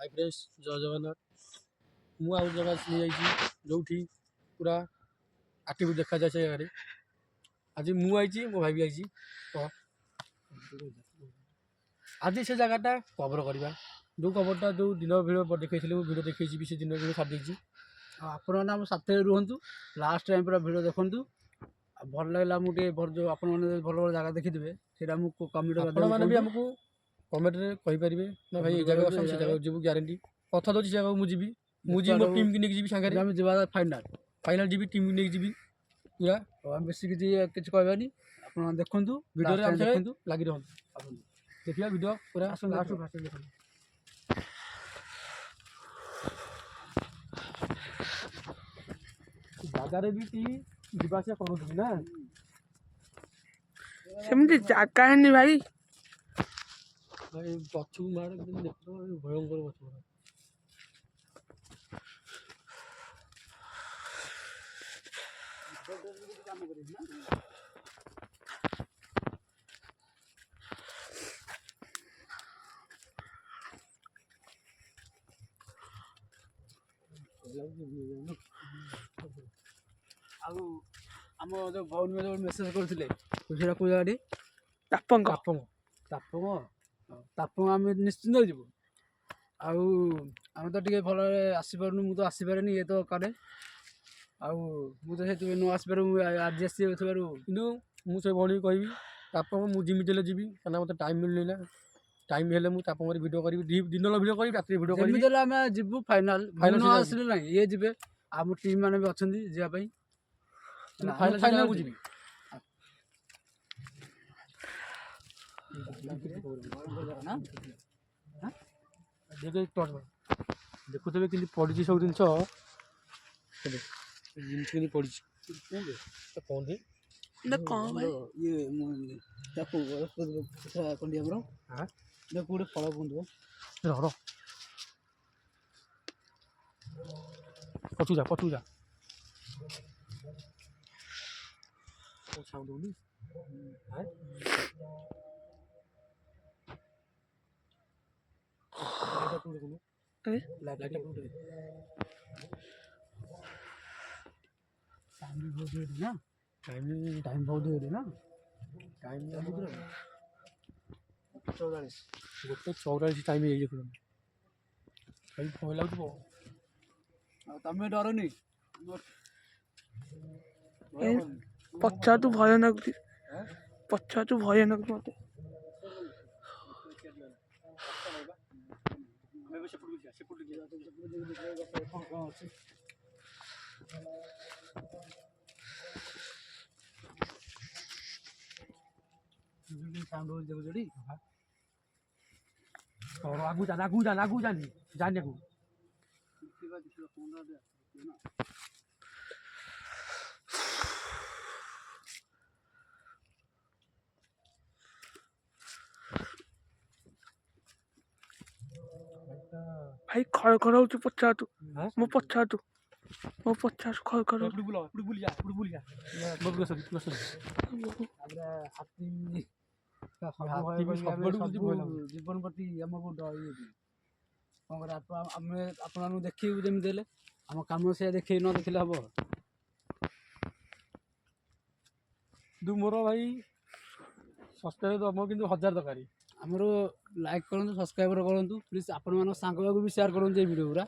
Hi friends जय जगन्नाथ मु आउ जगह जो पूरा आक्टिविटी देखा जाए से जगह आज मुझे मो भाई भी आई तो आज से जगहटा कवर करवा जो कवरटा जो दिन भिड़ देखी भिड देखी से दिन भिड़ छाड़ी आपने आम साथ रुहतु लास्ट टाइम पूरा भिड देखु भल लगे मुझे जो आप भल भल जगह देखिथे से मैंने आमको कमेंट में कहींपारे ना भाई ये जगह से जगह जीव ग्यारंटी कथा दूसरी जगह मुझे मुझे मो टीम की नहीं जी सांगे आम जा फाइनाल फाइनाल जी टीम की नहीं जी पूरा बेस किसी कहबानी आप देखु वीडियो देखु लगी रहा देखिए वीडियो पूरा लास्ट फास्ट देखो जगार भी टी जीवासा करूँ ना सेमती जागा है भाई भाई पछू मार देख भयंकर पछ आम जो भौन जो मेसेज करते कौ जगह तापंग तापंग तापंग तापंग आम निश्चिंत जीव आम तो टे भल आसपार मुझे आसपारे ये तो करे मुझे न आसपार आज आस मुझे भाई कहबी तापंग मुझे जिमी जी क्या मत टाइम मिलना टाइम हेल्ले मुझे तापंग भिड करी दिन भिड करी रात भिड करी आम जीव फाइनाल फाइनाल आसले ना ये जी आम टीम मैंने भी अच्छा जावाई फाइनाल को जी देखुवे कि पड़ी सब जिन जिन पड़ी कौन थी गोटे फल कुछ पचू जा साउंड होनी टाइम बहुत ना टाइम गोटे 44 टाइम भय लगुव तमें डरनी पछा तू भयानक पछा तू भयानक मत आगू जानी जाने को भाई खड़ खड़ हो पछा तू मो पछा तू खड़ खड़ जीवन प्रति आमको आप देखू जमी आम कम से देखे न देखले हम मोर भाई सब्सक्राइब तुम कि 1000 दरकार आमर लाइक करूँ सब्सक्राइबर करूँ प्लीज आपण सांग भी शेयर करूँ ये वीडियो पूरा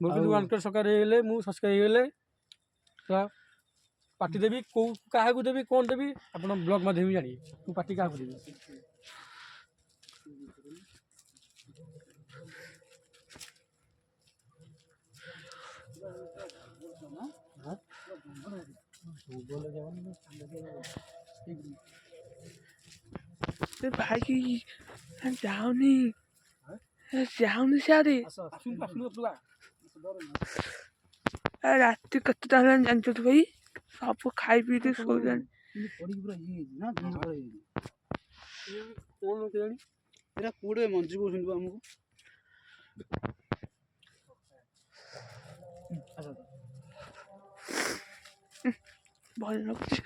मोर कि 1 सब्सक्राइब होगले मु सब्सक्राइब होगले पार्टी देवी कौ क्या देवी कौन देवी आप ब्लॉग माध्यम जानी मु पार्टी क्या देवी भाई की जाऊनी सारे रात कत जानते तो भाई सब खाई पी के सो जाने कौटे मंजी को आमको भल लगुच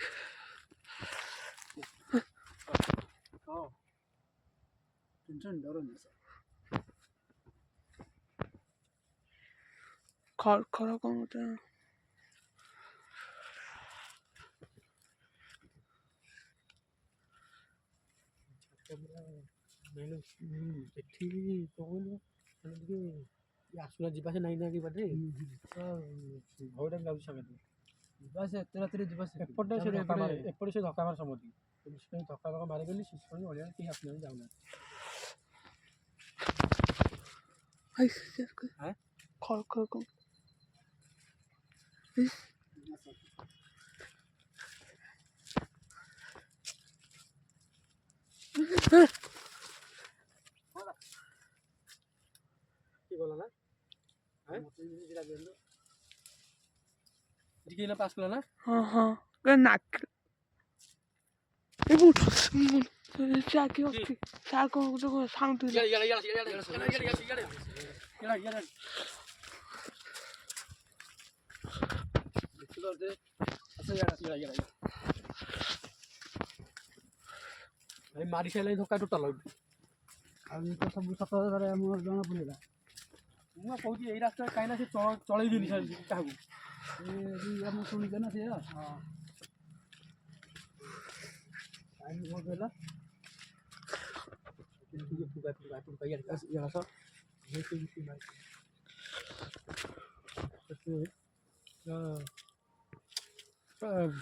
टेंशन डर ଖଡ଼ କ'ଣ ଗୋଟେ ଏଠି କହୁନୁ ମାନେ ଟିକେ ଆସୁନା ଯିବା ସେ ନାଇଁ ନା କି ବାଟରେ ଭୟଟା ଲାଗୁଛି ସାଙ୍ଗରେ ଯିବା ସେ ଏତେ ରାତିରେ ଯିବା ସେ ଏପଟେ ସେ ଏପଟେ ସେ ଧକ୍କା ମାର ସମତି ସେଥିପାଇଁ ଧକ୍କା ମାରିଗଲି ଶିଶୁ ଅଳିଆ କେହି ଆସୁନାହାନ୍ତି ଯାଉନାହାନ୍ତି ଖଡ଼ କ'ଣ কি বলো না ଟିକେ ଏଇନା ପାସ୍ କଲା ନା ହଁ ନାକ ଚା କି ଅଛି ଚା କ'ଣ ସାଉଣ୍ଡ ମାରି ସାରିଲାଣି ଧକ୍କା ଟୋଟାଲ ଆଉ ଏ ତ ସବୁ ସତ କଥାରେ ଆମର ଜଣା ପଡ଼ିଲା ମୁଁ କହୁଛି ଏଇ ରାସ୍ତାରେ କାହିଁକି ନା ସେ ଚଳେଇବିନି କାହାକୁ ଆମେ ଶୁଣିଛେ ନା ସେଇଆ ହଁ କ'ଣ କହିଲା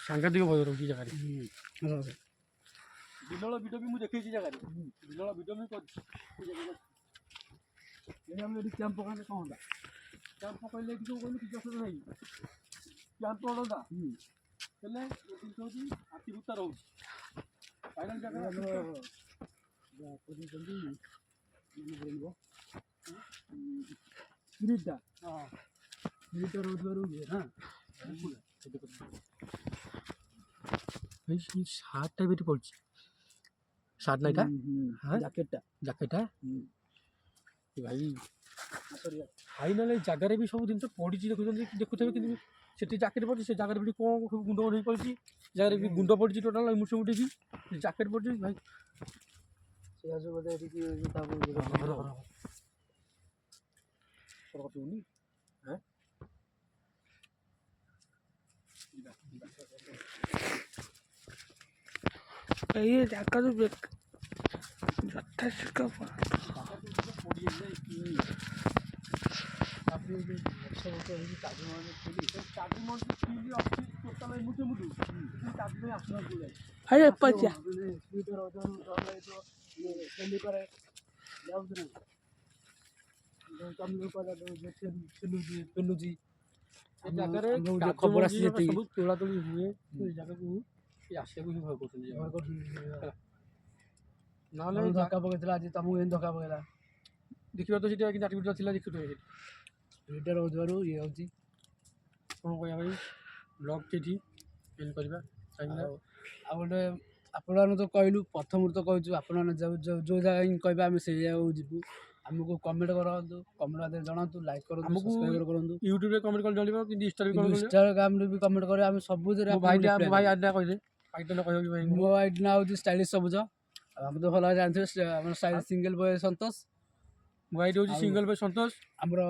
ସାଂଘାତିକ ଭୟ ରହୁଛି ଜାଗାରେ ବିଲଳ ଭିଡ଼ିଓ ବି ମୁଁ ଦେଖେଇଛି ଜାଗାରେ ବିଲଳ ଭିଡ଼ିଓ ବି କରିଛି ଆମେ ଏଠି କ୍ୟାମ୍ପ ପକାଇଲେ କ'ଣ ହେଲା କ୍ୟାମ୍ପ ପକାଇଲେ ଏଠି ସବୁ କହିଲେ କିଛି ଅସୁବିଧା ନାହିଁ କ୍ୟାମ୍ପ ପଡ଼ନ୍ତା ହେଲେ ଜିନିଷ ହେଉଛି ହାତୀଭୁତା ରହୁଛି ଫାଇନାଲ ଜାଗାରେ ଆମର କହିଛନ୍ତି ସ୍ପିରିଟ୍ଟା ସ୍ପିରିଟ୍ଟା ରହୁଥିବାରୁ ନା ସାର୍ଟଟା ବି ଏଠି ପଡ଼ିଛି ସାର୍ଟ ନା ଏଇଟା ଜ୍ୟାକେଟଟା ଭାଇ ଫାଇନାଲ ଏଇ ଜାଗାରେ ବି ସବୁ ଜିନିଷ ପଡ଼ିଛି ଦେଖୁଥିବେ କିନ୍ତୁ ସେଠି ଜ୍ୟାକେଟ୍ ପଡ଼ିଛି ସେ ଜାଗାରେ ବି କ'ଣ ସବୁ ଗୁଣ୍ଡ ଗୁଣ୍ଡ ହେଇ ପଡ଼ିଛି ଜାଗାରେ ବି ଗୁଣ୍ଡ ପଡ଼ିଛି ଟୋଟାଲ ମୁଠେ ମୁଠେ ବି ଜ୍ୟାକେଟ୍ ପଡ଼ିଛି ଭାଇ ସେଇଆ ସବୁ ବୋଧେ ଏଠିକି ଏଇ ଜାଗାରୁ ଯଥା ଶୀଘ୍ର ଆରେ ପଚା ପେଲୁଛି ଏ ଜାଗାରେ ଖବର ଆସି ସବୁ ତୋଳାତୋଳି ହୁଏ ଏ ଜାଗାକୁ ଆସିବାକୁ ହିଁ ଭୟ କରୁଛନ୍ତି ନହେଲେ ଧକ୍କା ପକେଇଥିଲା ଆଜି ତମକୁ ଏମିତି ଧକ୍କା ପକେଇଲା ଦେଖିବା ତ ସେଠି କିନ୍ତୁ ଆଟିଭିଟି ଥିଲା ଦେଖୁଥିବେ ଏଇଟା ରହୁଥିବାରୁ ଇଏ ହେଉଛି କ'ଣ କହିବା ଭାଇ ବ୍ଲଗ୍ ସେଠି ଏନ୍ କରିବା କାହିଁକିନା ଆଉ ଗୋଟେ ଆପଣମାନେ ତ କହିଲୁ ପ୍ରଥମରୁ ତ କହିଛୁ ଆପଣମାନେ ଯେଉଁ ଜାଗା ହିଁ କହିବେ ଆମେ ସେଇ ଜାଗାକୁ ଯିବୁ ଆମକୁ କମେଣ୍ଟ କରନ୍ତୁ କମେଣ୍ଟ ମାଧ୍ୟମରେ ଜଣାନ୍ତୁ ଲାଇକ୍ କରନ୍ତୁ ଆମକୁ ସବସ୍କ୍ରାଇବ୍ କରନ୍ତୁ ୟୁଟ୍ୟୁବରେ କମେଣ୍ଟ କଲେ ଚଳିବ କିନ୍ତୁ ଇନଷ୍ଟାଗ୍ରାମରେ ବି କମେଣ୍ଟ କରିବେ ଆମେ ସବୁଥିରେ ମୋ ଭାଇ ଆଇଡ଼ିଆ କହିଲେ ଆଇଡ଼ିଆ କହିବି ଭାଇ ମୋ ଆଇଡ଼ି ନାଁ ହେଉଛି ଷ୍ଟାଇଲିଶ ସବୁଜ ଆଉ ଆମେ ତ ଭଲ ଭାବେ ଜାଣିଥିବେ ଆମର ସିଙ୍ଗଲ ବୟ ସନ୍ତୋଷ ମୋ ଆଇଡ଼ି ହେଉଛି ସିଙ୍ଗଲ ବୟ ସନ୍ତୋଷ ଆମର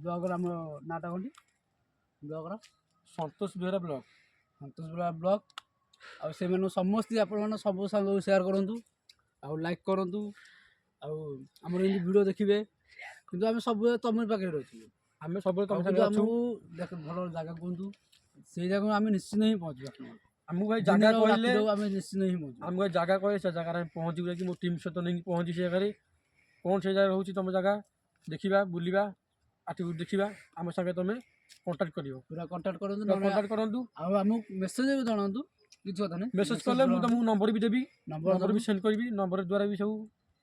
ବ୍ଲଗ୍ର ଆମର ନାଁଟା କ'ଣ ବ୍ଲଗ୍ର ସନ୍ତୋଷ ବେହେରା ବ୍ଲଗ୍ ସନ୍ତୋଷ ବେହେରା ବ୍ଲଗ୍ ଆଉ ସେମାନଙ୍କୁ ସମସ୍ତେ ଆପଣମାନେ ସବୁ ସାଙ୍ଗକୁ ସେୟାର କରନ୍ତୁ ଆଉ ଲାଇକ୍ କରନ୍ତୁ ଆଉ ଆମର ଏମିତି ଭିଡ଼ିଓ ଦେଖିବେ କିନ୍ତୁ ଆମେ ସବୁବେଳେ ତମ ପାଖରେ ରହିଥିବୁ ଆମେ ସବୁବେଳେ ତମ କିନ୍ତୁ ଆମକୁ ଦେଖ ଭଲ ଜାଗା କୁହନ୍ତୁ ସେଇ ଜାଗାକୁ ଆମେ ନିଶ୍ଚିନ୍ତ ହିଁ ପହଞ୍ଚିବୁ ଆପଣଙ୍କୁ ଆମକୁ ଭାଇ ଜାଗା କହିଲେ ଆମେ ନିଶ୍ଚିନ୍ତ ହିଁ ପହଞ୍ଚିବୁ ଆମକୁ ଭାଇ ଜାଗା କହିଲେ ସେ ଜାଗାରେ ଆମେ ପହଞ୍ଚିବୁ ଯାଇକି ମୋ ଟିମ୍ ସହିତ ନେଇକି ପହଞ୍ଚି ସେ ଜାଗାରେ କ'ଣ ସେ ଜାଗା ରହୁଛି ତୁମ ଜାଗା ଦେଖିବା ବୁଲିବା ଆଟିଭିଟି ଦେଖିବା ଆମ ସାଙ୍ଗେ ତୁମେ କଣ୍ଟାକ୍ଟ କରିବ ପୁରା କଣ୍ଟାକ୍ଟ କରନ୍ତୁ କରନ୍ତୁ ଆଉ ଆମକୁ ମେସେଜ୍ ବି ଜଣାନ୍ତୁ କିଛି କଥା ନାହିଁ ମେସେଜ୍ କଲେ ମୁଁ ତୁମକୁ ନମ୍ବର ବି ଦେବି ନମ୍ବର ବି ସେଣ୍ଡ କରିବି ନମ୍ବର ଦ୍ୱାରା ବି ସବୁ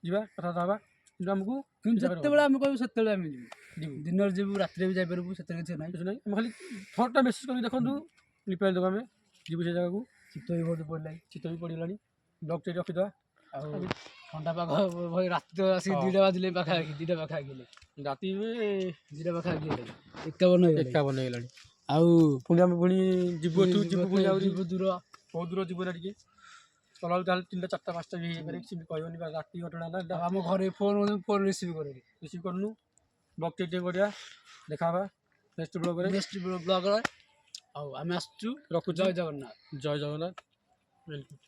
ଯିବା କଥାବାର୍ତ୍ତା ହେବା କିନ୍ତୁ ଆମକୁ ଯେତେବେଳେ ଆମେ କହିବୁ ସେତେବେଳେ ଆମେ ଯିବୁ ଦିନରେ ଯିବୁ ରାତିରେ ବି ଯାଇପାରିବୁ ସେଥିରେ କିଛି ନାହିଁ ଆମେ ଖାଲି ଥରଟା ମେସେଜ୍ କରିକି ଦେଖନ୍ତୁ ରିପ୍ଲାଏ ଦେବୁ ଆମେ ଯିବୁ ସେ ଜାଗାକୁ ଶୀତ ବି ବହୁତ ପଡ଼ିଲାଣି ଶୀତ ବି ପଡ଼ିଗଲାଣି ବ୍ଲଗ୍ଟେ ରଖିଦେବା ଆଉ ଥଣ୍ଡା ପାଗ ରାତି ତ ଆସିକି 2ଟା ବାଜିଲେ ପାଖାପାଖି 2ଟା ପାଖାପାଖି ହେଲେ ରାତି 2ଟା ପାଖାପାଖି ହେଲେ 51 ହେଇଗଲାଣି ଆଉ ପୁଣି ଆମେ ଯିବୁ ଏଠୁ ଯିବୁ ପୁଣି ଆହୁରି ଦୂର ବହୁତ ଦୂର ଯିବୁ ନା ଟିକେ ଚଲାଉ ତାହେଲେ 3ଟା 4ଟା 5ଟା ବି ହେଇପାରେ ସେମିତି କହିବନି ରାତି ଘଟଣା ନା ଆମ ଘରେ ଫୋନ୍ ରିସିଭ୍ ରିସିଭ୍ କରୁନୁ ବ୍ଲଗ୍ଟେ ଟିକେ କରିବା ଦେଖା ହେବା ନେକ୍ସଟ ବ୍ଲଗରେ ନେକ୍ସଟ ବ୍ଲଗରେ ଆଉ ଆମେ ଆସୁଛୁ। ରଖୁଛୁ। ଜୟ ଜଗନ୍ନାଥ। ଜୟ ଜଗନ୍ନାଥ। ୱେଲକମ୍।